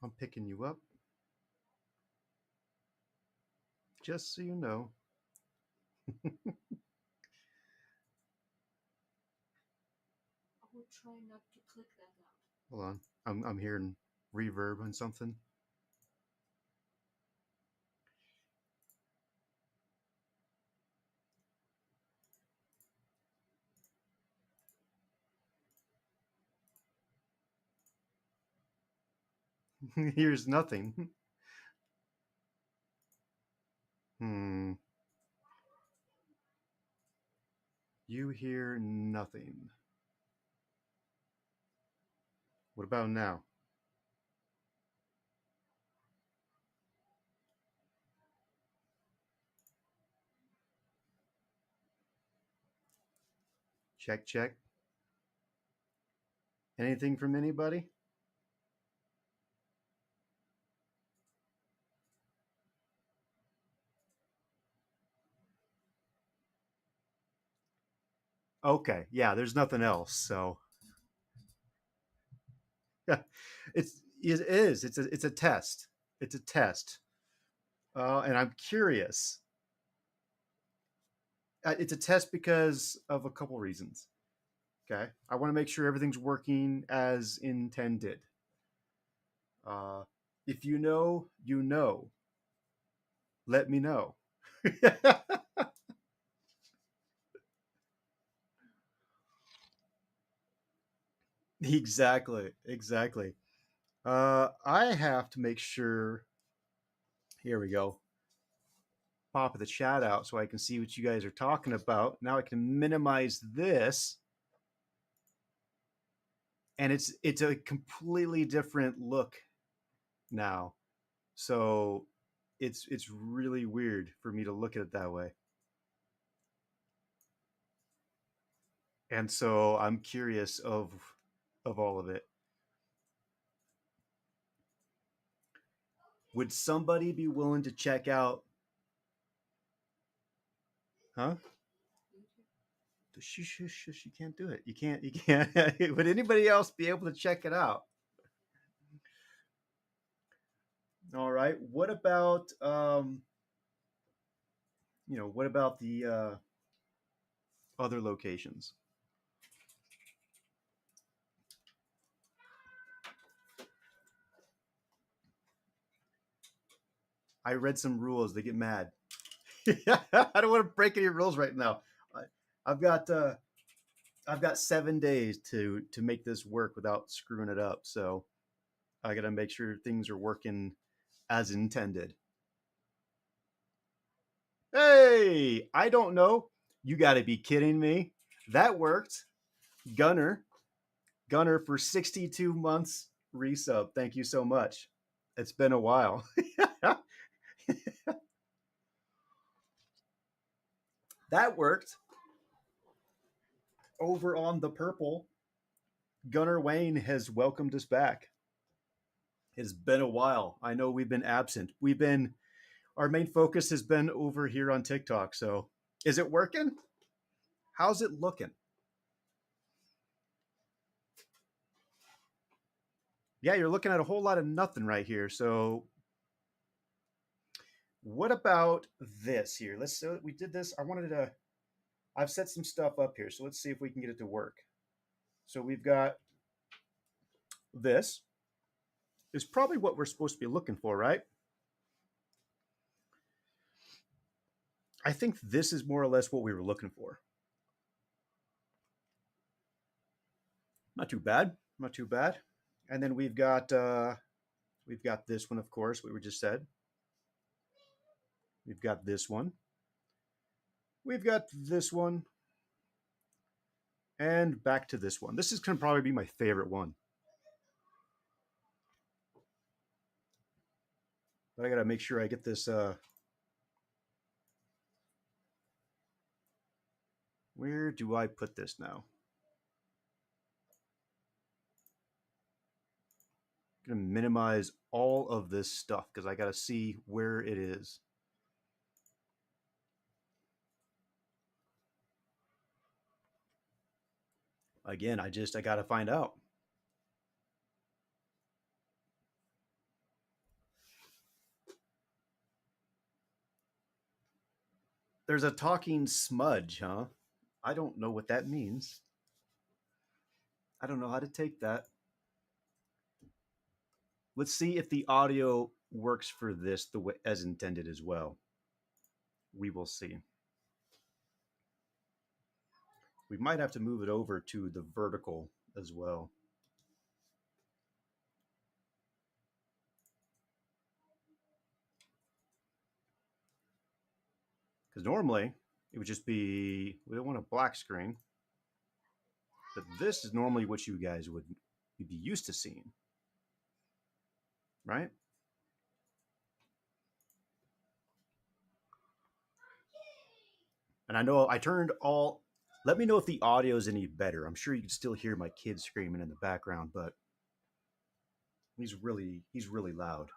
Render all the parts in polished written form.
I'm picking you up, just so you know. I will try not to click that out. Hold on. I'm hearing reverb on something. Here's nothing. Hmm. You hear nothing. What about now? Check, check. Anything from anybody? Okay, yeah, there's nothing else. So it is. It's a test. It's a test. And I'm curious. It's a test because of a couple reasons. Okay, I want to make sure everything's working as intended. Uh, if you know, you know. Let me know. Exactly, exactly. I have to make sure. Here we go. Pop the chat out so I can see what you guys are talking about. Now I can minimize this, and it's a completely different look now. So it's really weird for me to look at it that way. And so I'm curious of all of it. Would somebody be willing to check out? Huh? Shush, shush, shush, you can't do it. You can't. You can't. Would anybody else be able to check it out? All right. What about what about the other locations? I read some rules. They get mad. I don't want to break any rules right now. I, I've got uh, I've got 7 days to make this work without screwing it up. So I got to make sure things are working as intended. Hey, I don't know. You got to be kidding me. That worked. Gunner, Gunner for 62 months resub. Thank you so much. It's been a while. That worked. Over on the purple, Gunner Wayne has welcomed us back. It's been a while. I know we've been absent. Our main focus has been over here on TikTok. So is it working? How's it looking? Yeah, you're looking at a whole lot of nothing right here. So what about this here? Let's so we did this. I've set some stuff up here. So let's see if we can get it to work. So we've got this is probably what we're supposed to be looking for, right? I think this is more or less what we were looking for. Not too bad. Not too bad. And then we've got this one, of course, what we just said. We've got this one. We've got this one. And back to this one. This is gonna probably be my favorite one. But I gotta make sure I get this where do I put this now? I'm gonna minimize all of this stuff because I gotta see where it is. Again, I gotta find out. There's a talking smudge, huh? I don't know what that means. I don't know how to take that. Let's see if the audio works for this the way as intended as well. We will see. We might have to move it over to the vertical as well. Because normally it would just be, we don't want a black screen, but this is normally what you guys would be used to seeing, right? And I know I turned all, let me know if the audio is any better. I'm sure you can still hear my kids screaming in the background, but he's really loud.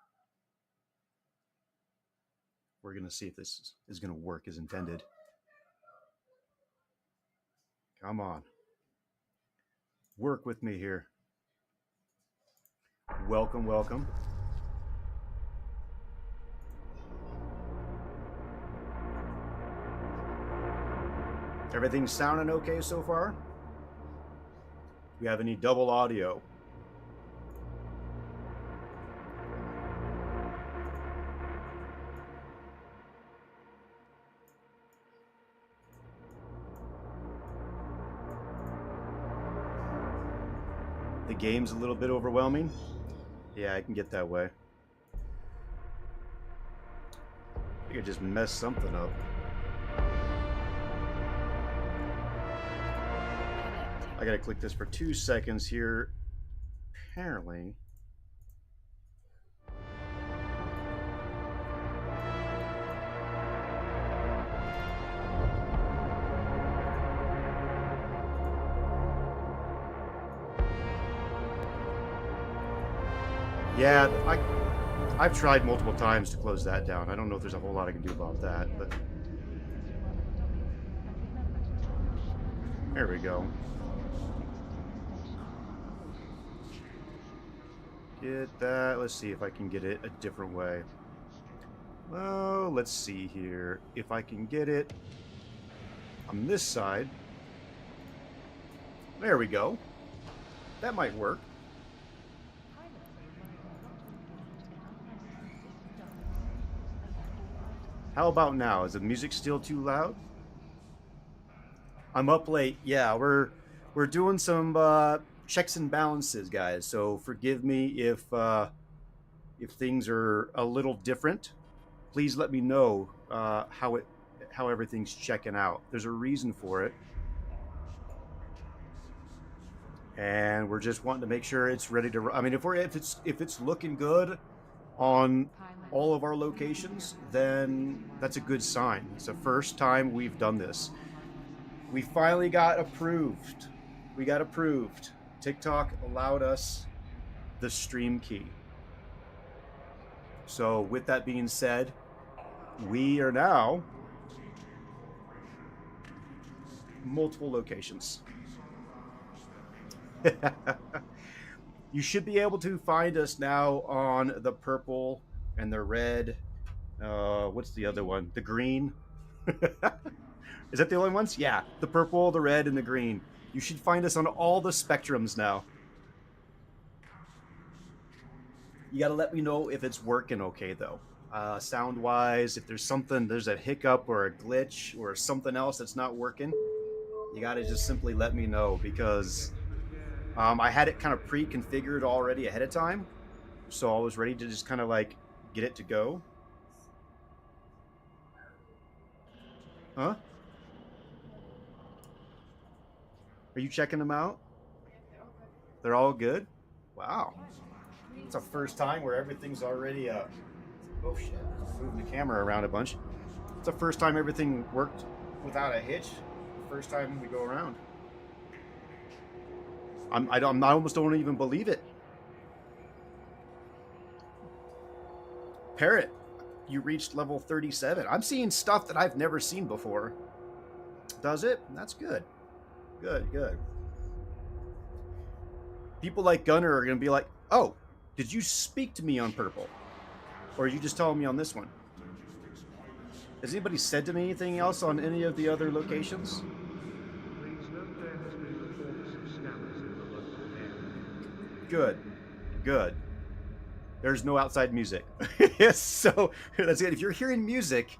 We're going to see if this is going to work as intended. Come on. Work with me here. Welcome, welcome. Everything's sounding okay so far? Do we have any double audio? The game's a little bit overwhelming. Yeah, I can get that way. I think I just messed something up. I gotta click this for 2 seconds here. Apparently. Yeah, I've tried multiple times to close that down. I don't know if there's a whole lot I can do about that, but there we go. Get that. Let's see if I can get it a different way. Well, let's see here. If I can get it on this side. There we go. That might work. How about now? Is the music still too loud? I'm up late. Yeah, we're doing some checks and balances, guys. So forgive me if things are a little different. Please let me know how everything's checking out. There's a reason for it, and we're just wanting to make sure it's ready to. I mean, if it's looking good on all of our locations, then that's a good sign. It's the first time we've done this. We finally got approved. We got approved. TikTok allowed us the stream key. So with that being said, we are now multiple locations. You should be able to find us now on the purple and the red. What's the other one? The green. Is that the only ones? Yeah, the purple, the red, and the green. You should find us on all the spectrums now. You got to let me know if it's working okay, though. Sound-wise, if there's a hiccup or a glitch or something else that's not working, you got to just simply let me know, because I had it kind of pre-configured already ahead of time, so I was ready to just kind of like get it to go. Huh? Are you checking them out? They're all good? Wow. It's a first time where everything's already oh shit, moving the camera around a bunch. It's the first time everything worked without a hitch. First time we go around. I almost don't even believe it. Parrot, you reached level 37. I'm seeing stuff that I've never seen before. Does it? That's good. Good. People like Gunner are going to be like, oh, did you speak to me on purple? Or are you just telling me on this one? Has anybody said to me anything else on any of the other locations? Please note there has been reports of scammers in the local area. Good. Good. There's no outside music. So that's it. If you're hearing music,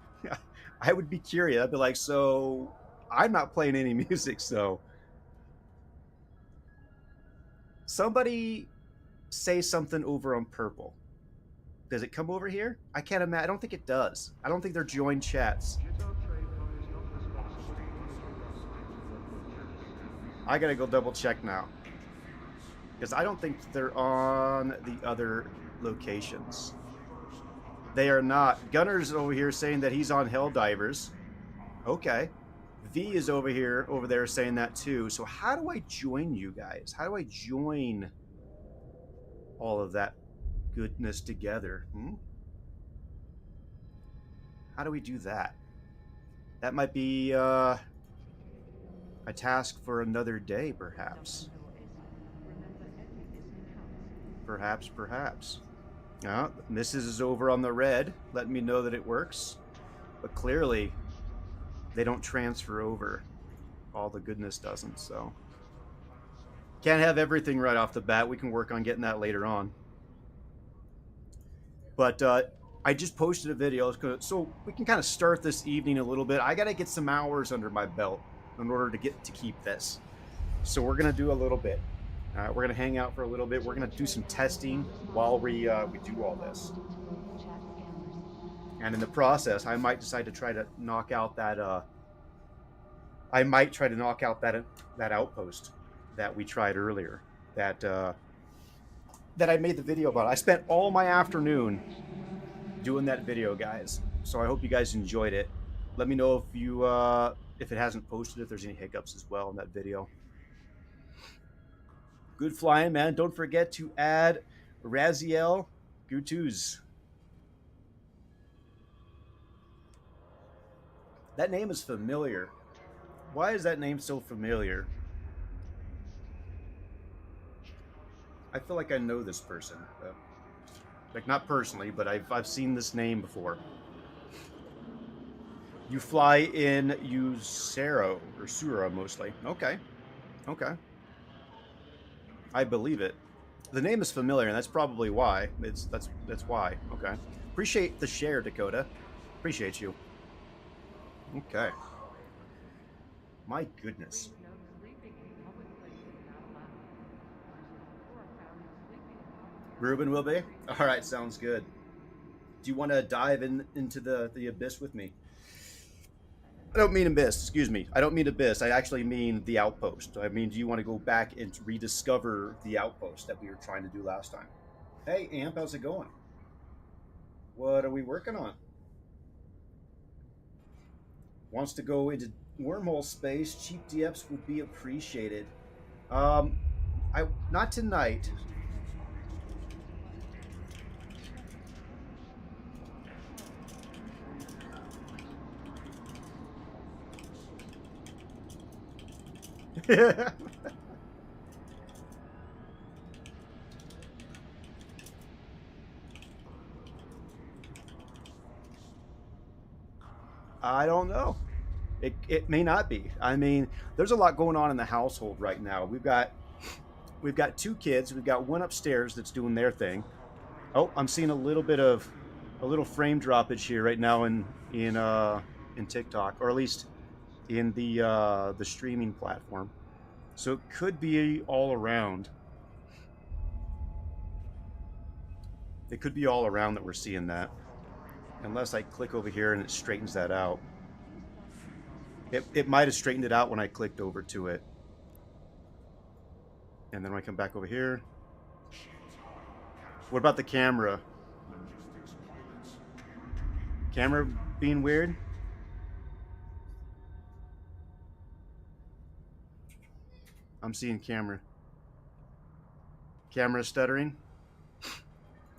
I would be curious. I'd be like, so I'm not playing any music, so somebody say something over on purple. Does it come over here? I can't imagine. I don't think it does. I don't think they're joined chats. Jitar Trademark is not responsible for uninterrupted local chats. I gotta go double check now. Because I don't think they're on the other locations. They are not. Gunner's over here saying that he's on Helldivers. Okay. V is over there saying that too. So how do I join you guys? How do I join all of that goodness together? How do we do that? That might be a task for another day, perhaps. Perhaps. Mrs. is over on the red, letting me know that it works. But clearly, they don't transfer over. All the goodness doesn't, so. Can't have everything right off the bat. We can work on getting that later on. But I just posted a video, so we can kind of start this evening a little bit. I got to get some hours under my belt in order to keep this. So we're going to do a little bit. We're going to hang out for a little bit. We're going to do some testing while we do all this. And in the process, I might decide to try to knock out that that outpost that we tried earlier. That I made the video about. I spent all my afternoon doing that video, guys. So I hope you guys enjoyed it. Let me know if it hasn't posted, if there's any hiccups as well in that video. Good flying, man. Don't forget to add Raziel Gutuz. That name is familiar. Why is that name so familiar? I feel like I know this person. Like, not personally, but I've seen this name before. You fly in Usero, or Sura mostly. Okay. I believe it. The name is familiar, and that's probably why. That's why. Okay. Appreciate the share, Dakota. Appreciate you. Okay. My goodness. Ruben will be? All right, sounds good. Do you want to dive into the abyss with me? I don't mean abyss, excuse me. I don't mean abyss. I actually mean the outpost. I mean, do you want to go back and rediscover the outpost that we were trying to do last time? Hey, Amp, how's it going? What are we working on? Wants to go into wormhole space. Cheap DFs would be appreciated. Not tonight. I don't know. It may not be. I mean, there's a lot going on in the household right now. We've got 2 kids. We've got one upstairs that's doing their thing. Oh, I'm seeing a little frame droppage here right now in TikTok, or at least in the streaming platform. So it could be all around. It could be all around that we're seeing that. Unless I click over here and it straightens that out. It might have straightened it out when I clicked over to it. And then when I come back over here. What about the camera? Camera being weird? I'm seeing camera. Camera stuttering?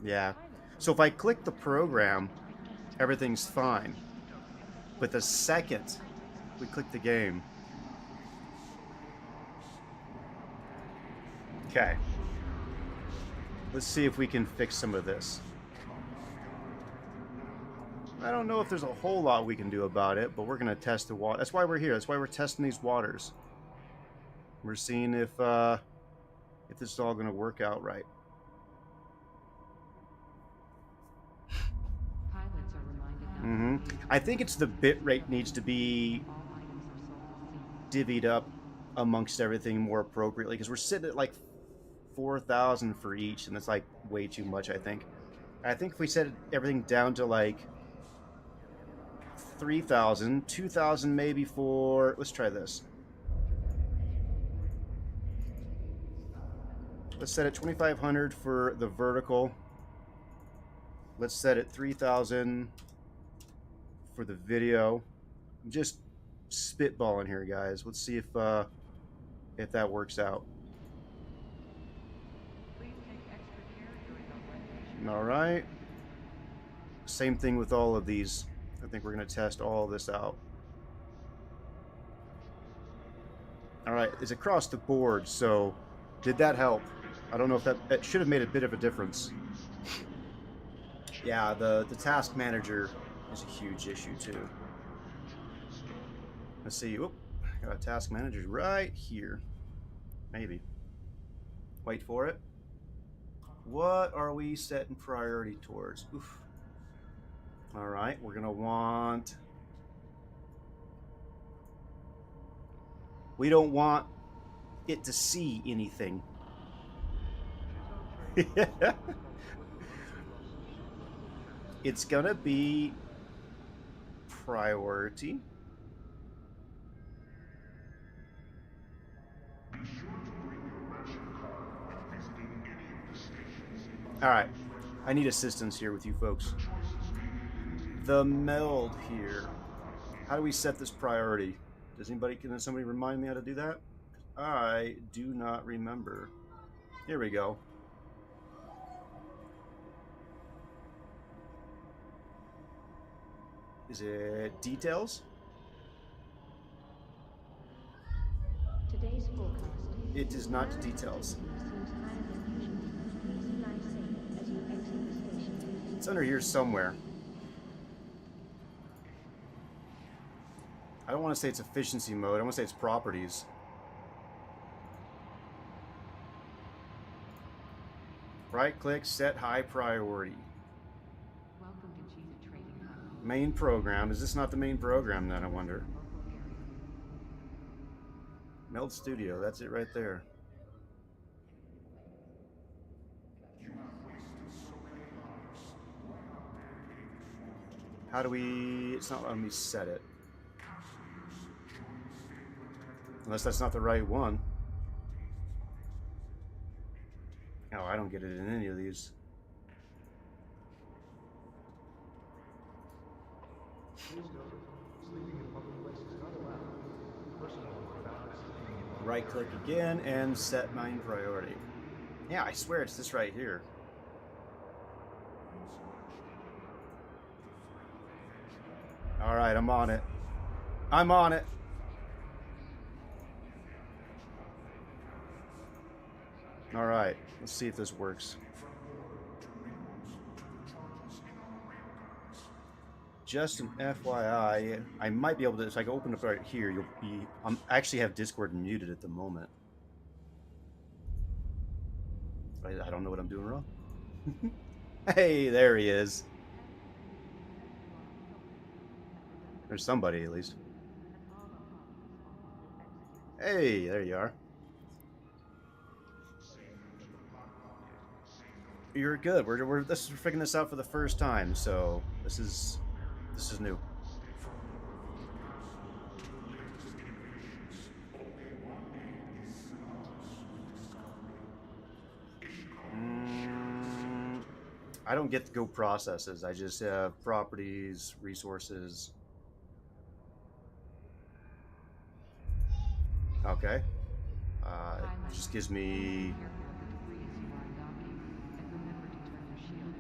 Yeah. So if I click the program, everything's fine. But the second we click the game. Okay. Let's see if we can fix some of this. I don't know if there's a whole lot we can do about it, but we're going to test the water. That's why we're here. That's why we're testing these waters. We're seeing if this is all going to work out right. Pilots are reminded I think it's the bit rate needs to be divvied up amongst everything more appropriately, because we're sitting at like 4,000 for each, and it's like way too much. I think if we set everything down to like 3,000, 2,000 maybe for, let's try this. Let's set it 2,500 for the vertical. Let's set it 3,000 for the video. I'm just spitballing here, guys. Let's see if that works out. All right. Same thing with all of these. I think we're going to test all of this out. All right, it's across the board, so did that help? I don't know if that should have made a bit of a difference. Yeah, the task manager is a huge issue too. Let's see. Whoop, got a task manager right here. Maybe. Wait for it. What are we setting priority towards? Oof. All right, we're gonna want. We don't want it to see anything. It's gonna be priority. All right, I need assistance here with you folks. The meld here. How do we set this priority? Can somebody remind me how to do that? I do not remember. Here we go. Is it details? Today's forecast. It is not details. Seems higher than usual. Please fly safe as you exit the station. It's under here somewhere. I don't want to say it's efficiency mode. I want to say it's properties. Right click, set high priority. Welcome to Cheetah Trading Hub. Main program. Is this not the main program then, I wonder? Meld Studio, that's it right there. How do we... It's not letting me set it. Unless that's not the right one. Oh, I don't get it in any of these. Right click again and set main priority. Yeah, I swear it's this right here. All right, I'm on it. I'm on it. All right, let's see if this works. Just an FYI, I might be able to, if I can open up right here, you'll be, I actually have Discord muted at the moment. I don't know what I'm doing wrong. Hey, there he is. There's somebody at least. Hey, there you are. You're good. We're figuring this out for the first time, so this is new. I don't get to go processes. I just have properties, resources. Okay. It just gives me...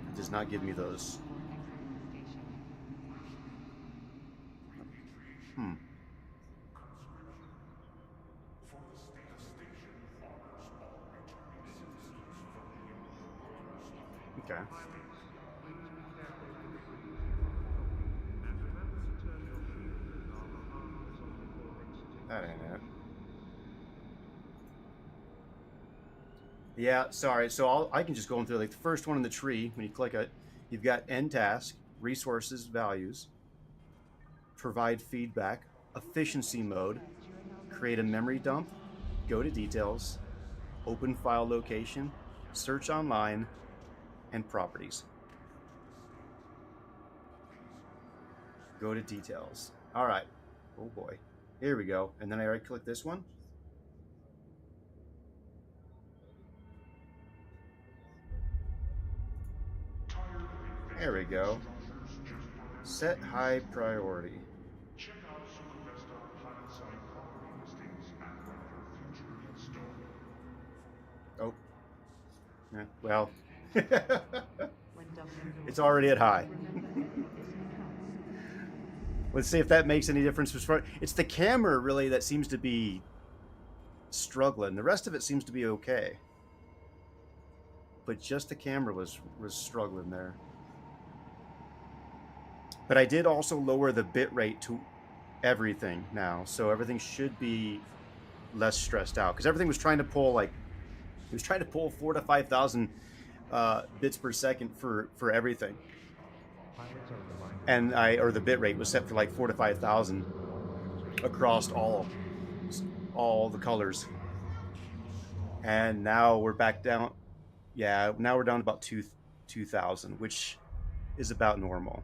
It does not give me those. Okay. That ain't it. Yeah, sorry. So I can just go through like the first one in the tree. When you click it, you've got end task, resources, values, provide feedback, efficiency mode, create a memory dump, go to details, open file location, search online, and properties. Go to details. All right. Oh boy. Here we go. And then I right click this one. There we go. Set high priority. Check out Supervesta Planet-side property listings and rent your future install. Oh. Yeah, well. When doubling It's already at high. remember edit this because Let's see if that makes any difference. It's the camera really that seems to be struggling. The rest of it seems to be okay. But just the camera was struggling there. But I did also lower the bit rate to everything now, so everything should be less stressed out. Because everything was trying to pull it was trying to pull 4,000 to 5,000 bits per second for everything. And the bit rate was set for like 4,000 to 5,000 across all the colors. And now we're back down. Yeah, now we're down to about 2,000, which is about normal.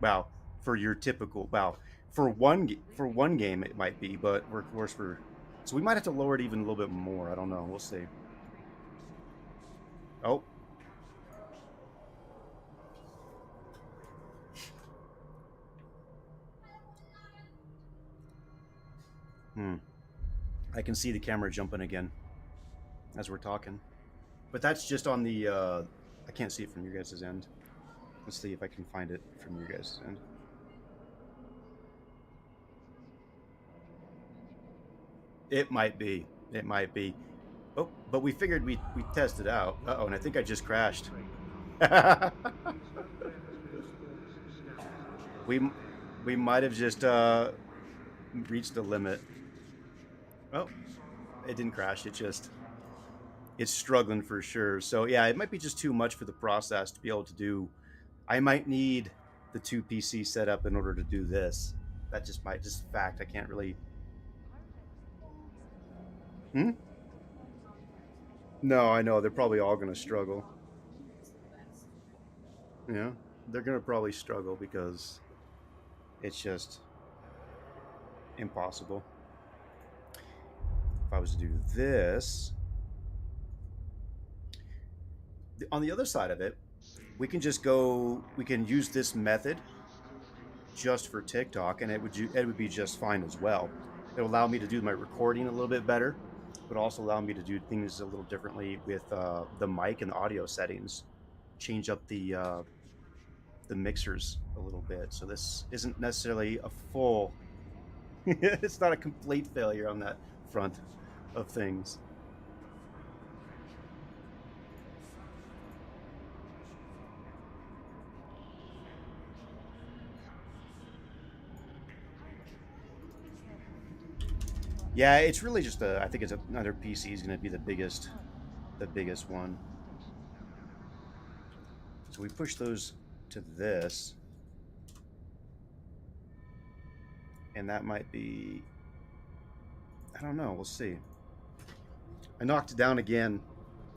Well, for your typical, for one game it might be, but of course so we might have to lower it even a little bit more. I don't know. We'll see. Oh. I can see the camera jumping again as we're talking. But that's just on the I can't see it from your guys' end. Let's see if I can find it from your guys' end. It might be. It might be. Oh, but we figured we test it out. Uh-oh, and I think I just crashed. we might have just reached the limit. Oh, it didn't crash. It's struggling for sure. So yeah, it might be just too much for the process to be able to do. I might need the 2 PC setup in order to do this. That just fact. I can't really. No, I know they're probably all going to struggle. Yeah, they're going to probably struggle because it's just impossible. If I was to do this, on the other side of it, we can use this method just for TikTok, and it would be just fine as well. It'll allow me to do my recording a little bit better, but also allow me to do things a little differently with the mic and the audio settings. Change up the mixers a little bit. So this isn't necessarily a full. It's not a complete failure on that front of things. Yeah, it's really just I think it's another PC is going to be the biggest one. So we push those to this, and that might be. I don't know. We'll see. I knocked it down again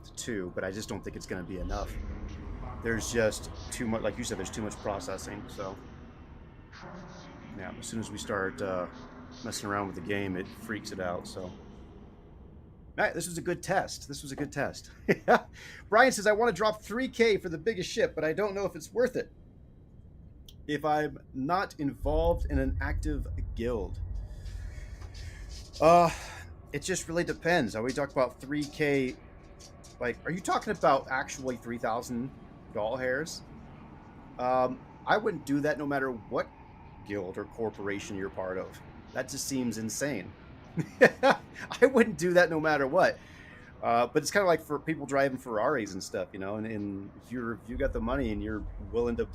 to 2, but I just don't think it's going to be enough. There's just too much, like you said, there's too much processing. So yeah, as soon as we start messing around with the game, it freaks it out. So. All right, this was a good test. Brian says, I want to drop 3K for the biggest ship, but I don't know if it's worth it if I'm not involved in an active guild. It just really depends. Are we talking about 3K? Like, are you talking about actually 3,000 doll hairs? I wouldn't do that no matter what guild or corporation you're part of. That just seems insane. I wouldn't do that no matter what. But it's kind of like for people driving Ferraris and stuff, and if you got the money and you're willing to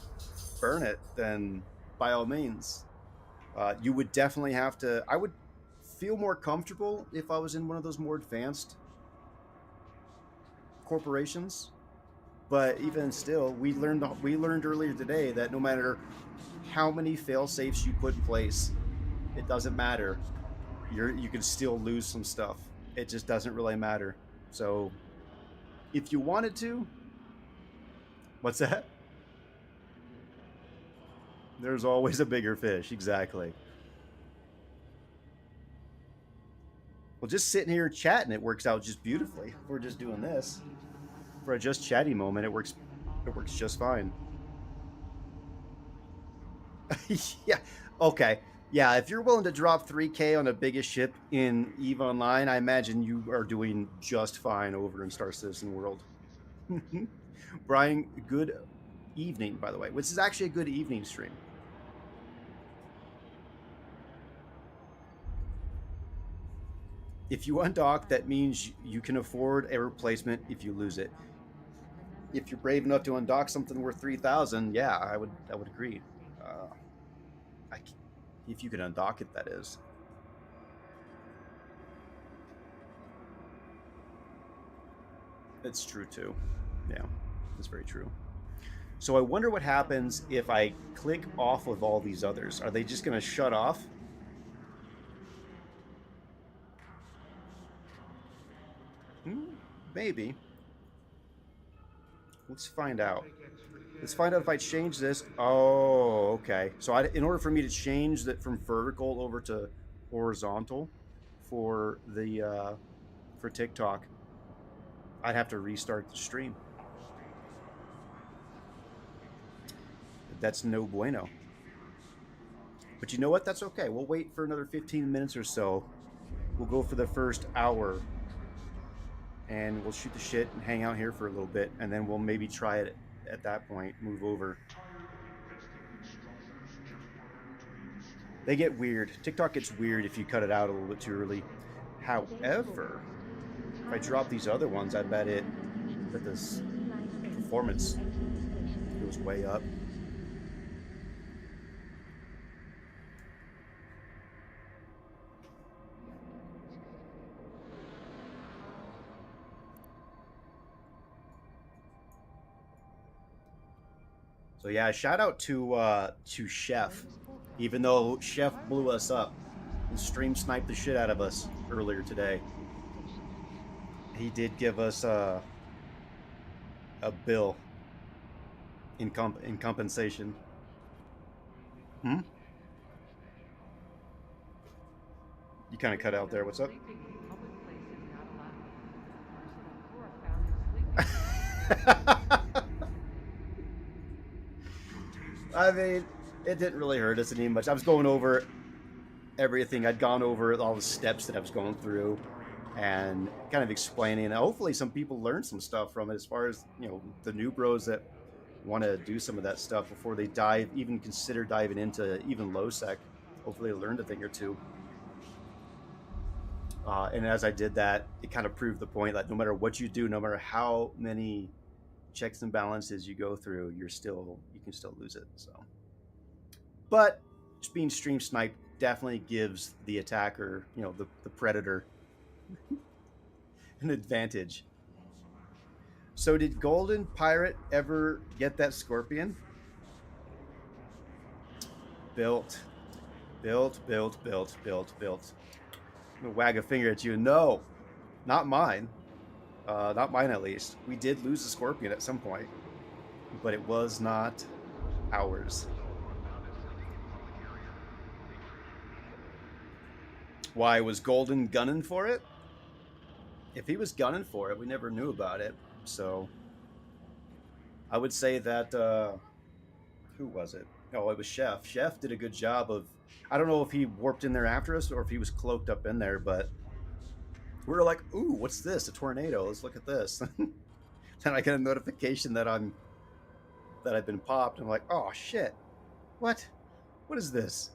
burn it, then by all means, you would definitely have to. I would feel more comfortable if I was in one of those more advanced corporations. But even still, we learned earlier today that no matter how many fail safes you put in place, it doesn't matter. You can still lose some stuff. It just doesn't really matter. So if you wanted to, what's that? There's always a bigger fish, exactly. Well, just sitting here chatting, it works out just beautifully. If we're just doing this for a just chatty moment, it works just fine. Yeah. Okay. Yeah, if you're willing to drop 3K on the biggest ship in Eveonline, I imagine you are doing just fine over in Star Citizen World. Brian, good evening, by the way. This is actually a good evening stream. If you undock, that means you can afford a replacement if you lose it. If you're brave enough to undock something worth 3,000, yeah, I would agree. I, if you can undock it, that is. It's true too. Yeah, that's very true. So I wonder what happens if I click off of all these others. Are they just going to shut off? Maybe. Let's find out. Let's find out if I change this. Oh, okay. So in order for me to change that from vertical over to horizontal for the for TikTok, I'd have to restart the stream. That's no bueno. But you know what? That's okay. We'll wait for another 15 minutes or so. We'll go for the first hour and we'll shoot the shit and hang out here for a little bit, and then we'll maybe try it at that point, move over. They get weird. TikTok gets weird if you cut it out a little bit too early. However, if I drop these other ones, I bet that this performance goes way up. So yeah, shout out to Chef, even though Chef blew us up and stream sniped the shit out of us earlier today. He did give us a bill in compensation. Hmm? You kind of cut out there. What's up? I mean, it didn't really hurt us any much. I was going over everything. I'd gone over all the steps that I was going through and kind of explaining. Hopefully some people learned some stuff from it, as far as, you know, the new bros that want to do some of that stuff before they even consider diving into even low sec. Hopefully they learned a thing or two. And as I did that, it kind of proved the point that no matter what you do, no matter how many checks and balances you go through, you can still lose it. So, but just being stream sniped definitely gives the attacker, you know, the predator, an advantage. So did Golden Pirate ever get that scorpion? Built. I'm gonna wag a finger at you. No, not mine. Not mine, at least. We did lose the scorpion at some point, but it was not ours. Why was Golden gunning for it? If he was gunning for it, we never knew about it. So I would say that who was it? Oh, it was Chef. Chef did a good job of. I don't know if he warped in there after us or if he was cloaked up in there, but we were like, "Ooh, what's this? A tornado? Let's look at this." Then I get a notification that I've been popped. I'm like, "Oh shit! What? What is this?"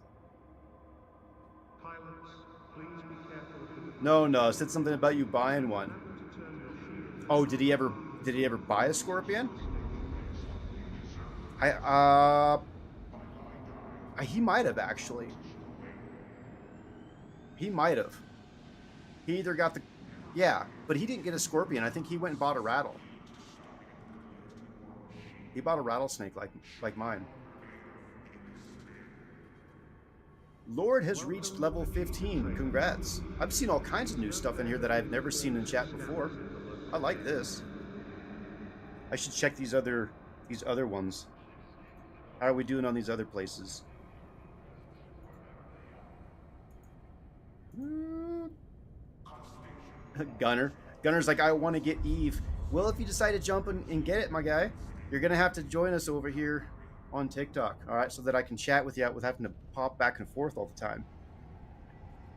Pilots, please be careful of the No, it said something about you buying one. Oh, did he ever buy a scorpion? He might have actually. He might have. He either got the... Yeah, but he didn't get a scorpion. I think he went and bought a rattle. He bought a rattlesnake like mine. Lord has reached level 15. Congrats. I've seen all kinds of new stuff in here that I've never seen in chat before. I like this. I should check these other ones. How are we doing on these other places? Gunner's like, I want to get Eve. Well, if you decide to jump and get it, my guy, you're going to have to join us over here on TikTok, all right, so that I can chat with you without having to pop back and forth all the time.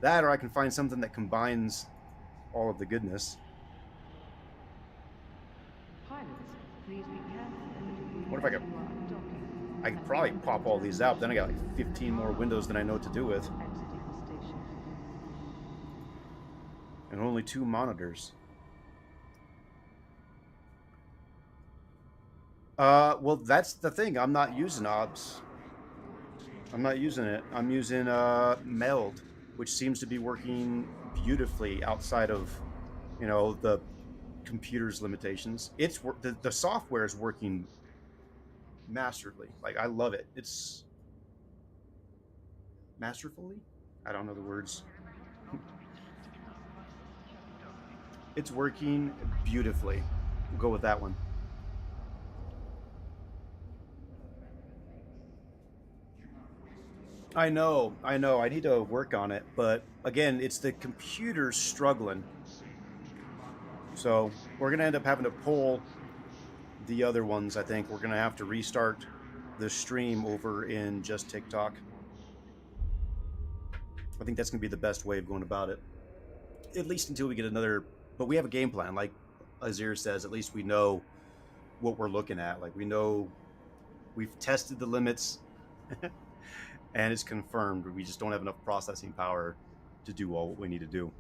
That, or I can find something that combines all of the goodness. Pilots, please be careful. What if I could probably pop all these out, but then I got like 15 more windows than I know what to do with. Exiting the station. And only 2 monitors. Well, that's the thing. I'm not using OBS. I'm not using it. I'm using Meld, which seems to be working beautifully outside of, you know, the computer's limitations. It's the software is working masterfully. Like, I love it. It's masterfully? I don't know the words. It's working beautifully. We'll go with that one. I know. I need to work on it, but again, it's the computer struggling. So we're gonna end up having to pull the other ones. I think we're gonna have to restart the stream over in just TikTok. I think that's gonna be the best way of going about it, at least until we get another. But we have a game plan, like Azir says. At least we know what we're looking at. Like, we know we've tested the limits. And it's confirmed. We just don't have enough processing power to do all what we need to do.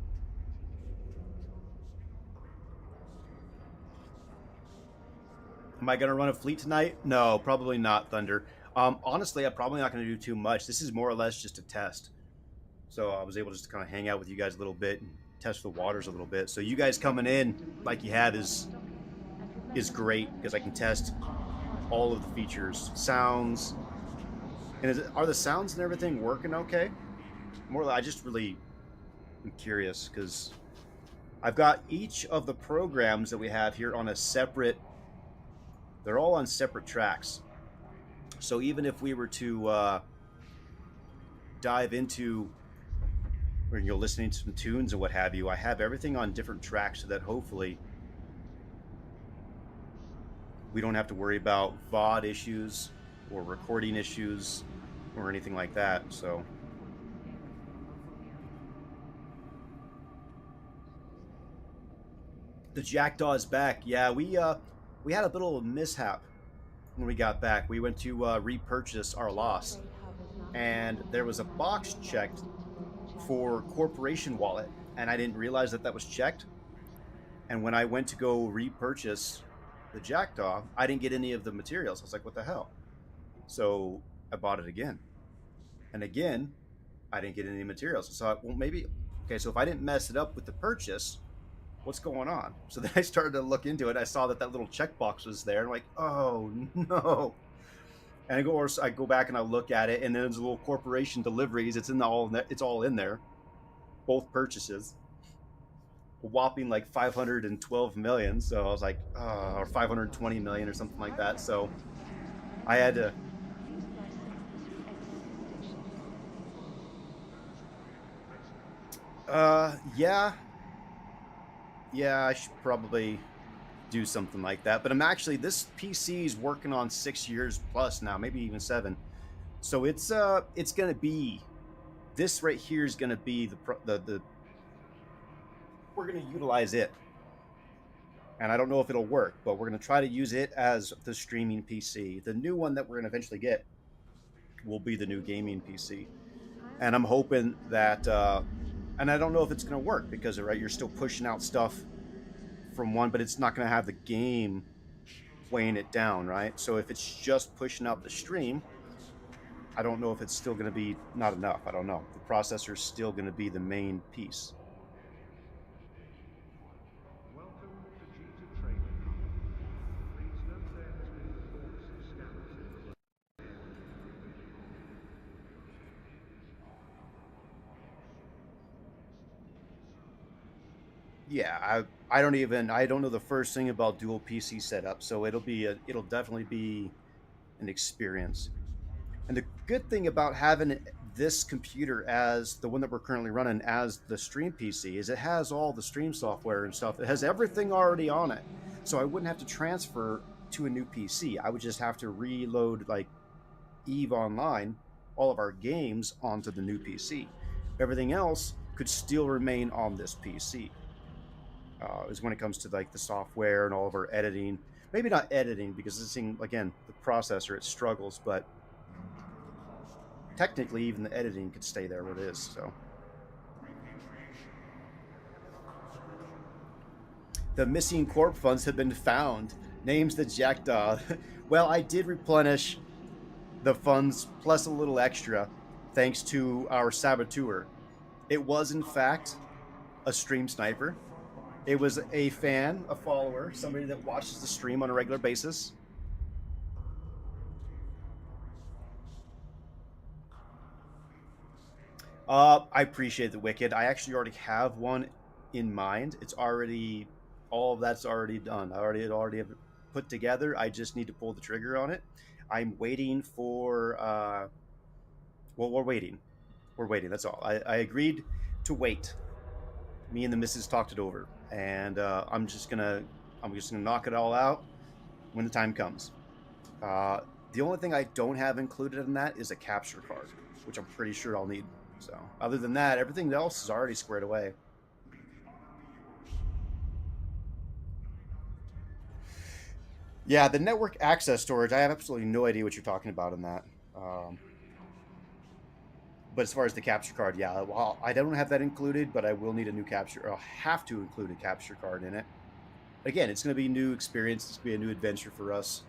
Am I going to run a fleet tonight? No, probably not, Thunder. Honestly, I'm probably not going to do too much. This is more or less just a test. So I was able to just kind of hang out with you guys a little bit and test the waters a little bit. So you guys coming in like you have is great, because I can test all of the features, sounds. And are the sounds and everything working okay? More, I just really am curious, because I've got each of the programs that we have here on a separate. They're all on separate tracks. So even if we were to dive into, or you're listening to some tunes and what have you, I have everything on different tracks so that hopefully we don't have to worry about VOD issues or recording issues or anything like that. So the Jackdaw is back. Yeah, we had a little mishap when we got back. We went to repurchase our loss, and there was a box checked for corporation wallet, and I didn't realize that was checked. And when I went to go repurchase the Jackdaw, I didn't get any of the materials. I was like, what the hell? So I bought it again. And again, I didn't get any materials. So I thought, well, maybe, okay, so if I didn't mess it up with the purchase, what's going on? So then I started to look into it. I saw that little checkbox was there. I'm like, oh, no. And I go back and I look at it, and then there's a little corporation deliveries. It's all in there. Both purchases. A whopping like 512 million. So I was like, or 520 million or something like that. So I had to. Yeah, I should probably do something like that. But I'm actually, this PC is working on 6 years plus now, maybe even 7. So it's gonna be, this right here is gonna be the we're gonna utilize it. And I don't know if it'll work, but we're gonna try to use it as the streaming PC. The new one that we're gonna eventually get will be the new gaming PC. And I'm hoping that, and I don't know if it's going to work, because right, you're still pushing out stuff from one, but it's not going to have the game weighing it down, right? So if it's just pushing out the stream, I don't know if it's still going to be not enough. I don't know. The processor is still going to be the main piece. Welcome to G2 Trading. Please note there has been reports of scammers in the local Yeah, I don't know the first thing about dual PC setup, so it'll definitely be an experience. And the good thing about having this computer as the one that we're currently running as the stream PC is it has all the stream software and stuff. It has everything already on it. So I wouldn't have to transfer to a new PC. I would just have to reload like Eveonline, all of our games onto the new PC. Everything else could still remain on this PC. Is when it comes to like the software and all of our editing. Maybe not editing because this thing again the processor it struggles, but technically even the editing could stay there where it is. So the missing corp funds have been found. Names the jackdaw. Well, I did replenish the funds plus a little extra thanks to our saboteur. It was in fact a stream sniper. It was a fan, a follower, somebody that watches the stream on a regular basis. I appreciate the Wicked. I actually already have one in mind. It's already all of that's already done. I already have it put together. I just need to pull the trigger on it. I'm waiting for. Well, we're waiting. We're waiting. That's all. I agreed to wait. Me and the missus talked it over, and I'm just gonna knock it all out when the time comes. Uh, the only thing I don't have included in that is a capture card, which I'm pretty sure I'll need. So, other than that, everything else is already squared away. Yeah, the network access storage, I have absolutely no idea what you're talking about in that. Um, but as far as the capture card, yeah, well, I don't have that included, but I will need a new capture. I'll have to include a capture card in it. Again, it's going to be a new experience. It's going to be a new adventure for us.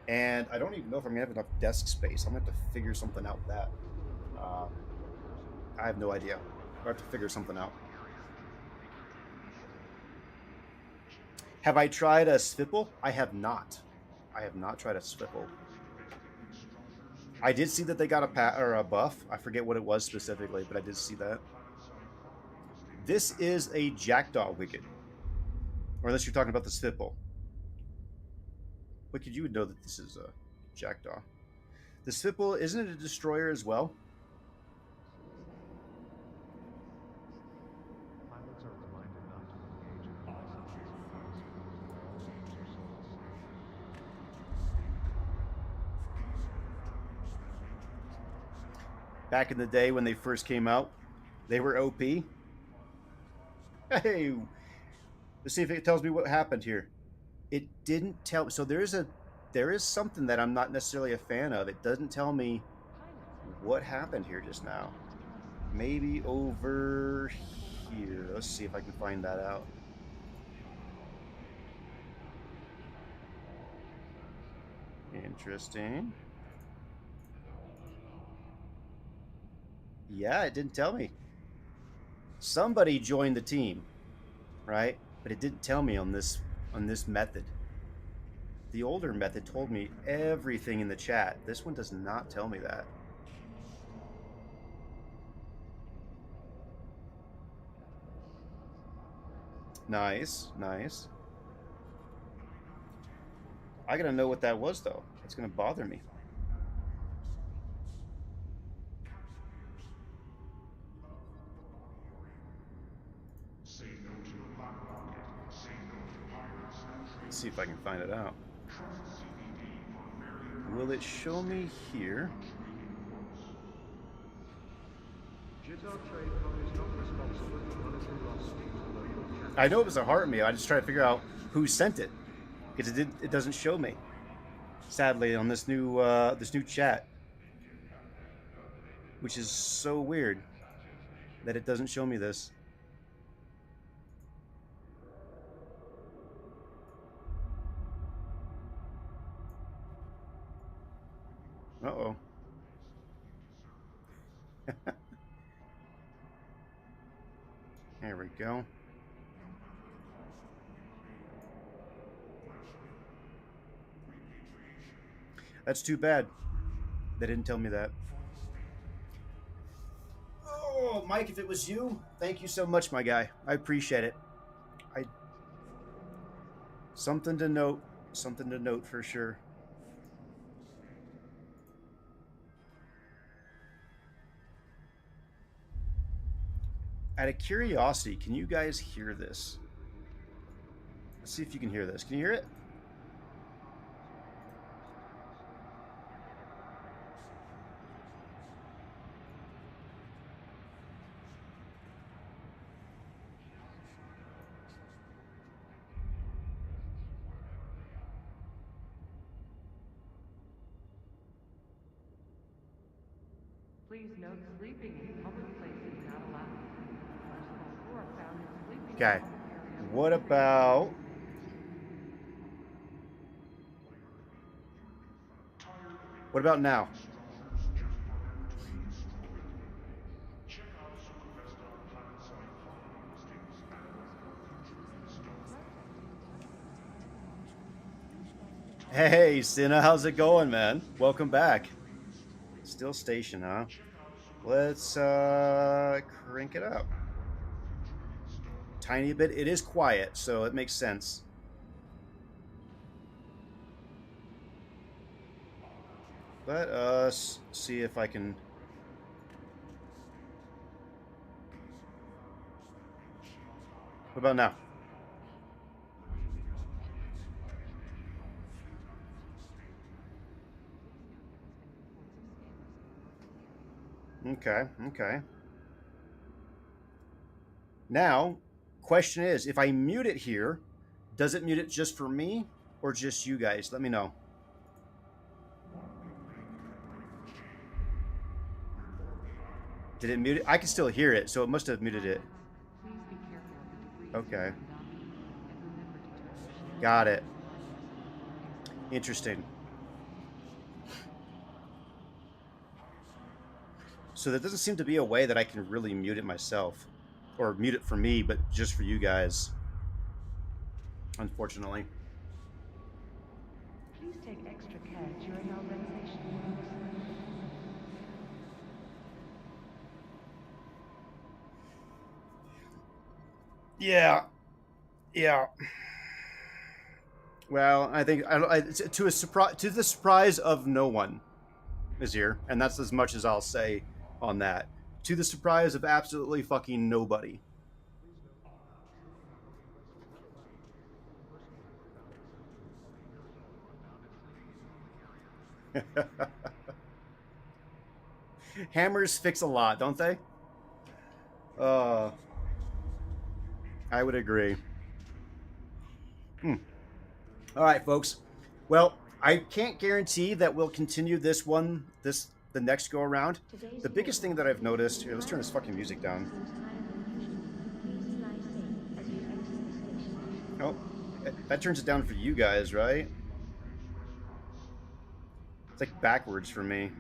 And I don't even know if I'm going to have enough desk space. I'm going to have to figure something out with that. Uh, I have no idea. I have to figure something out. Have I tried a Svipple? I have not. I have not tried a Svipple. I did see that they got a buff. I forget what it was specifically, but I did see that. This is a Jackdaw Wicked, or unless you're talking about the Svipple. Wicked, you would know that this is a Jackdaw. The Svipple isn't it a destroyer as well? pilots are reminded not to engage in licensing because all names are sold. Back in the day when they first came out, they were OP. Hey, let's see if it tells me what happened here. It didn't tell. So there is something that I'm not necessarily a fan of. It doesn't tell me what happened here just now. Maybe over here. Let's see if I can find that out. Interesting. Yeah, it didn't tell me. Somebody joined the team, right? But it didn't tell me on this method. The older method told me everything in the chat. This one does not tell me that. Nice, nice. I gotta know what that was though. It's gonna bother me. Let's see if I can find it out. Will it show me here? Jitar TradeCom is not responsible for monetary loss due to the local channel. I know it was a heart meal. I just try to figure out who sent it because it doesn't show me. Sadly, on this new chat, which is so weird that it doesn't show me this. Uh oh. There we go. That's too bad. They didn't tell me that. Oh, Mike, if it was you, thank you so much, my guy. I appreciate it. I something to note. Something to note for sure. Out of curiosity, can you guys hear this? Let's see if you can hear this. Can you hear it? Please note sleeping in public places not allowed. Personal floor found in sleeping Okay. in public areas. What about now? Hey, Sina, how's it going, man? Welcome back. Still station, huh? Let's crank it up. Tiny bit. It is quiet, so it makes sense. Let us see if I can. What about now? Okay, okay. Now, question is, if I mute it here, does it mute it just for me or just you guys? Let me know. Did it mute it? I can still hear it, so it must have muted it. Please be careful of the debris Okay. surrounding Dominique and remember to turn your shield. Got it. Interesting. So there doesn't seem to be a way that I can really mute it myself. Or mute it for me, but just for you guys. Unfortunately. Please take extra care during our renovation works. Yeah. Yeah. Well, I think to the surprise of no one is here, and that's as much as I'll say on that. To the surprise of absolutely fucking nobody. Hammers fix a lot, don't they? Uh, I would agree. All right, folks. Well, I can't guarantee that we'll continue this one, the next go around. Today's The biggest thing that I've noticed here, let's turn this fucking music down. seems higher than usual. Please lie safe as you exit the station. Oh, that turns it down for you guys, right? It's like backwards for me.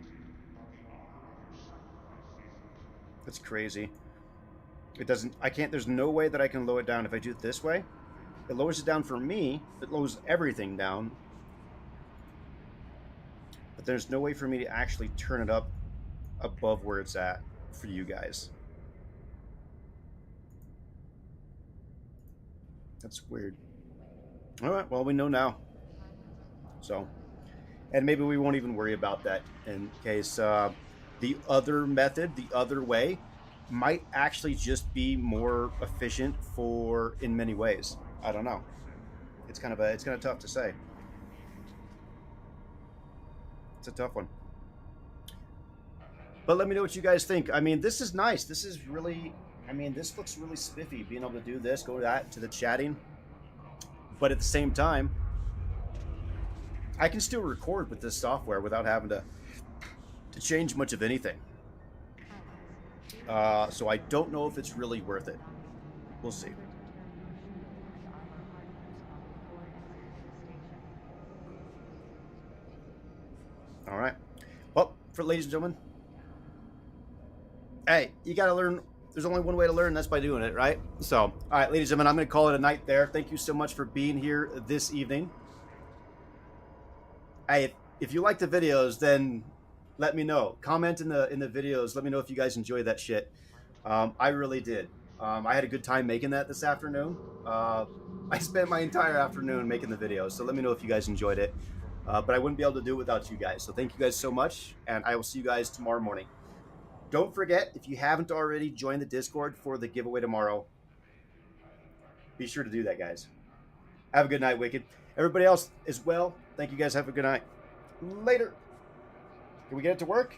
That's crazy. It doesn't. I can't. There's no way that I can lower it down if I do it this way. It lowers it down for me. It lowers everything down. But there's no way for me to actually turn it up above where it's at for you guys. That's weird. All right. Well, we know now. So, and maybe we won't even worry about that in case the other method, the other way, might actually just be more efficient for in many ways. I don't know. It's kind of tough to say. It's a tough one. But let me know what you guys think. I mean, this is nice. This is really, I mean, this looks really spiffy. Being able to do this, go to that, to the chatting. But at the same time, I can still record with this software without having to change much of anything. So I don't know if it's really worth it. We'll see. All right. Well, for ladies and gentlemen, hey, you got to learn. There's only one way to learn, that's by doing it, right? So, all right, ladies and gentlemen, I'm going to call it a night there. Thank you so much for being here this evening. Hey, if you like the videos, then let me know. Comment in the videos. Let me know if you guys enjoy that shit. I really did. I had a good time making that this afternoon. I spent my entire afternoon making the video, so let me know if you guys enjoyed it. But I wouldn't be able to do it without you guys. So thank you guys so much, and I will see you guys tomorrow morning. Don't forget, if you haven't already, join the Discord for the giveaway tomorrow. Be sure to do that, guys. Have a good night, Wicked. Everybody else as well, thank you guys. Have a good night. Later. Can we get it to work?